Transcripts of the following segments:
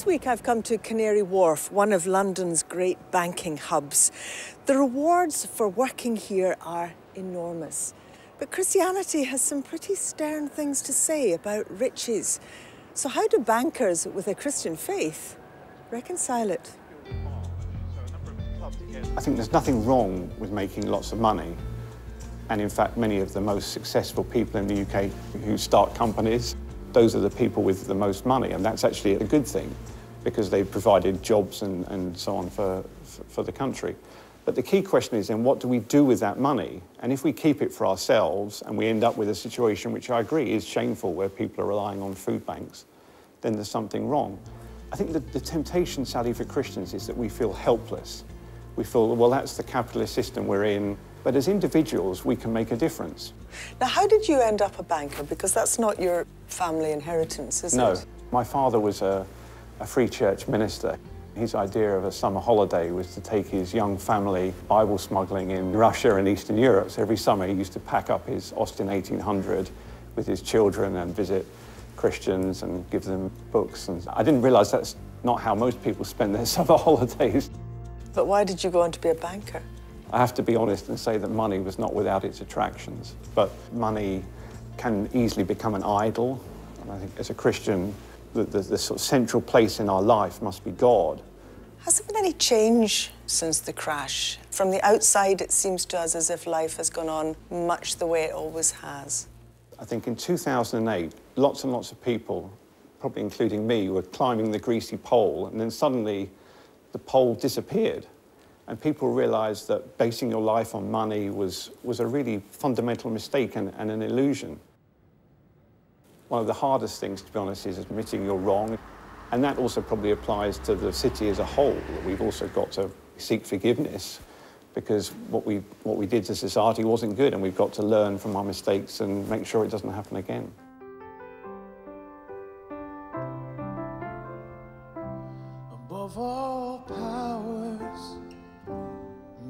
This week I've come to Canary Wharf, one of London's great banking hubs. The rewards for working here are enormous. But Christianity has some pretty stern things to say about riches. So how do bankers with a Christian faith reconcile it? I think there's nothing wrong with making lots of money. And in fact, many of the most successful people in the UK who start companies, those are the people with the most money. And that's actually a good thing because they've provided jobs and so on for the country. But the key question is then, what do we do with that money? And if we keep it for ourselves and we end up with a situation which I agree is shameful, where people are relying on food banks, then there's something wrong. I think that the temptation, Sally, for Christians is that we feel helpless. We feel, well, that's the capitalist system we're in. But as individuals, we can make a difference. Now, how did you end up a banker? Because that's not your family inheritance, is it? No. My father was a free church minister. His idea of a summer holiday was to take his young family Bible smuggling in Russia and Eastern Europe. So every summer he used to pack up his Austin 1800 with his children and visit Christians and give them books. And I didn't realise that's not how most people spend their summer holidays. But why did you go on to be a banker? I have to be honest and say that money was not without its attractions. But money can easily become an idol. And I think as a Christian, the sort of central place in our life must be God. Has there been any change since the crash? From the outside, it seems to us as if life has gone on much the way it always has. I think in 2008, lots and lots of people, probably including me, were climbing the greasy pole, and then suddenly the pole disappeared. And people realised that basing your life on money was a really fundamental mistake and an illusion. One of the hardest things, to be honest, is admitting you're wrong. And that also probably applies to the city as a whole. We've also got to seek forgiveness because what we did to society wasn't good, and we've got to learn from our mistakes and make sure it doesn't happen again. Above all powers,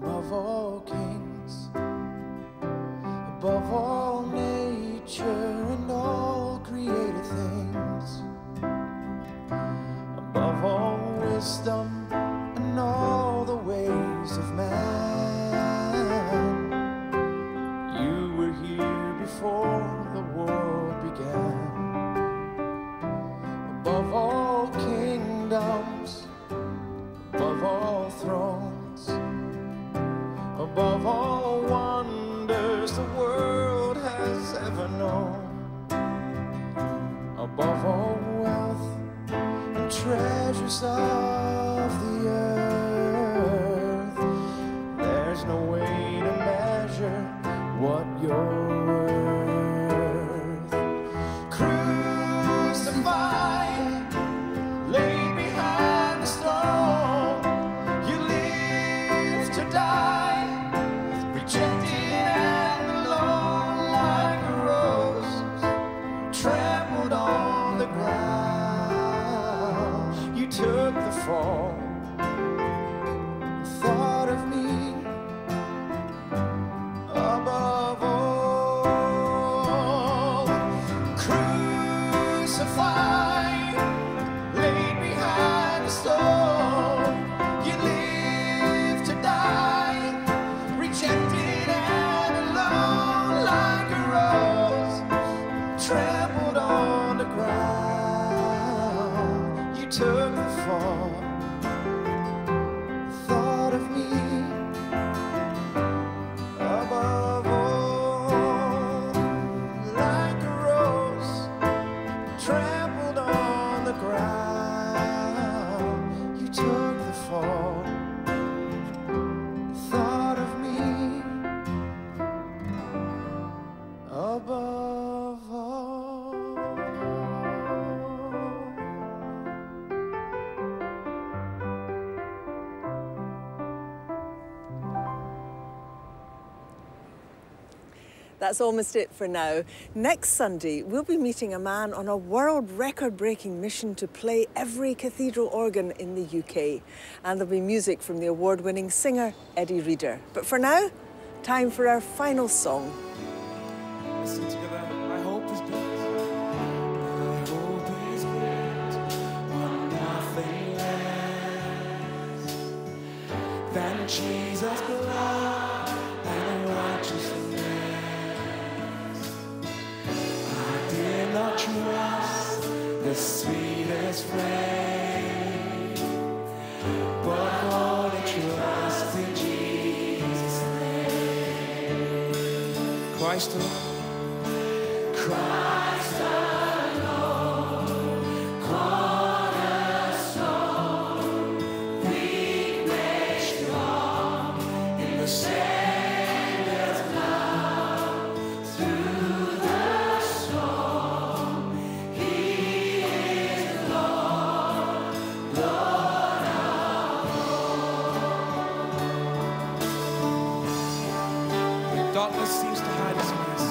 above all kings, above all nature and all created things, above all wisdom and all the ways of man, you were here before the world began. Above all kingdoms, above all thrones, above all wonders the world has ever known, above all wealth and treasures of the earth, there's no way to measure what you're worth. Crucified, laid behind the stone, you live to die, rejected and alone like a rose, trampled on the ground. You took the fall, thought of me above all. Crucified, laid behind the stone, you live to die, rejected and alone like a rose, trampled on the ground. You took the fall, thought of me above all, like a rose, trampled on the ground. You took the fall, thought of me above all. That's almost it for now. Next Sunday, we'll be meeting a man on a world record-breaking mission to play every cathedral organ in the UK. And there'll be music from the award-winning singer, Eddie Reader. But for now, time for our final song. Listen together. My hope is built. My hope is built on nothing than Jesus' blood and righteousness. I did not trust the sweetest frame, but only trust in Jesus' name. Christ alone. Christ alone, cornerstone, weak made strong in the Savior's love. Through the storm, He is Lord, Lord of all. When darkness seems to hide His face,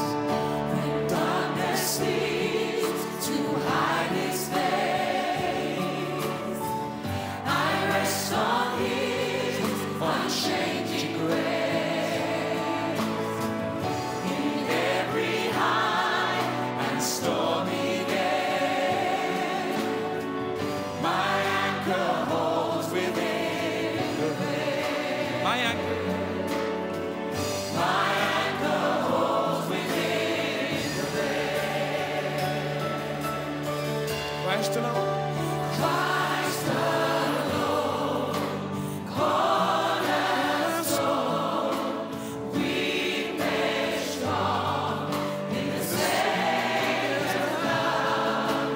seems to hide His face, I rest on His unchanging grace. In every high and stormy day, my anchor holds within the veil. My anchor. My anchor holds within the veil. Christ alone. Christ alone, cornerstone, weak made strong in the Savior's love.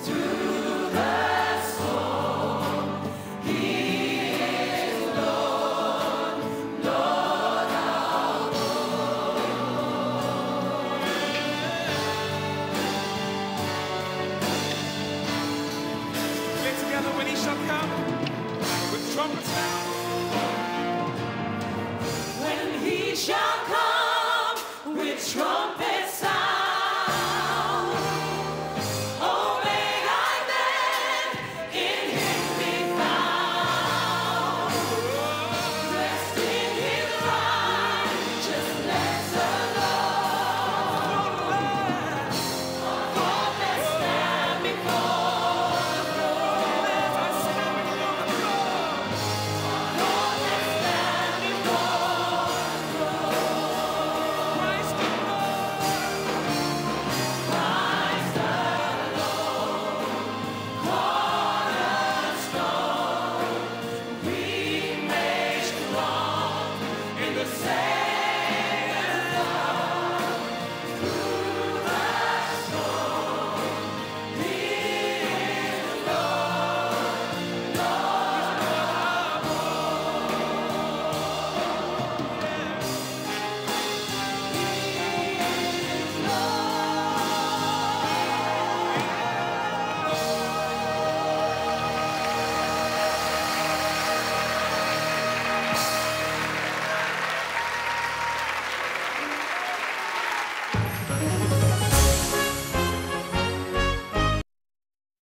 Through the storm, He is Lord, Lord of all. Together when He shall come with trumpets sound.